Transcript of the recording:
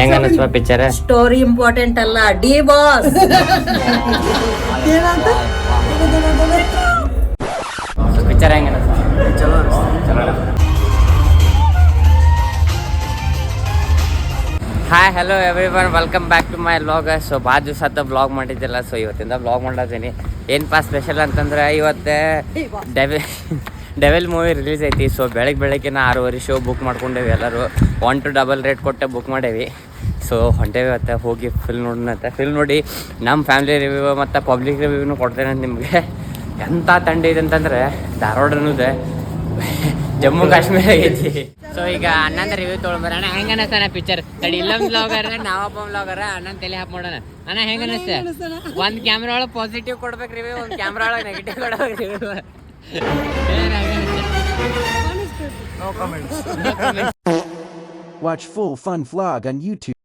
ಹೆಂಗ ಅನಿಸ್ವಾ picture? Story important ಅಲ್ಲ, ಡಿ ಬಾಸ್. ಪಿಕ್ಚರ್ ಹೆಂಗ ಅನಿಸ್ವಾ? ಚಲೋ hi hello every one, welcome back to my vlog. So ಭಾಳ ದಿವಸ ಆತ ವ್ಲಾಗ್ ಮಾಡಿದ್ದಿಲ್ಲ, ಸೊ ಇವತ್ತಿಂದ ವ್ಲಾಗ್ ಮಾಡತ್ತೀನಿ. ಏನಪ್ಪಾ ಸ್ಪೆಷಲ್ ಅಂತಂದ್ರೆ ಇವತ್ತು ಡೆವಿಲ್ ಮೂವಿ ರಿಲೀಸ್ ಐತಿ. ಸೊ ಬೆಳಗ್ಗೆ 6:30 ಶೋ ಬುಕ್ ಮಾಡ್ಕೊಂಡೇವಿ. ಎಲ್ಲರೂ 1 to 2 ರೇಟ್ ಕೊಟ್ಟೆ ಬುಕ್ ಮಾಡೇವಿ. ಸೊ ಹೊಂಟೇವಿ ಇವತ್ತು ಹೋಗಿ ಫಿಲ್ಮ್ ನೋಡೋಣಂತ. ಫಿಲ್ಮ್ ನೋಡಿ ನಮ್ಮ ಫ್ಯಾಮಿಲಿ ರಿವ್ಯೂ ಮತ್ತು ಪಬ್ಲಿಕ್ ರಿವ್ಯೂನು ಕೊಡ್ತೇನೆ ನಿಮಗೆ. ಎಂಥ ಥಂಡಿ ಇದೆ ಅಂತಂದರೆ ಧಾರವಾಡ ಅನ್ನೋದು ಜಮ್ಮು ಕಾಶ್ಮೀರ ಆಗೈತಿ. ಸೊ ಈಗ ಅಣ್ಣಂದ ರಿವ್ಯೂ ತೊಗೊಂಬರೋಣ. ಹೆಂಗ ಅನಸ್ತಾನ ಪಿಕ್ಚರ್? ತಡಿ, ಇಲ್ಲೊಂದು ವ್ಲಾಗರ್ ನಾವೊಬ್ಬ ವ್ಲಾಗರ, ಅಣ್ಣನ ತಲೆ ಹಾಕಿ ಮಾಡೋಣ. ಅಣ್ಣ ಹೆಂಗ ಅನಿಸ್ತೆ? ಒಂದು ಕ್ಯಾಮ್ರಾ ಒಳಗೆ ಪಾಸಿಟಿವ್ ಕೊಡ್ಬೇಕು ರಿವ್ಯೂ, ಒಂದು ಕ್ಯಾಮ್ರಾ ಒಳಗೆ ನೆಗೆಟಿವ್ ಕೊಡ್ಬೇಕು review. Watch full fun vlog on YouTube.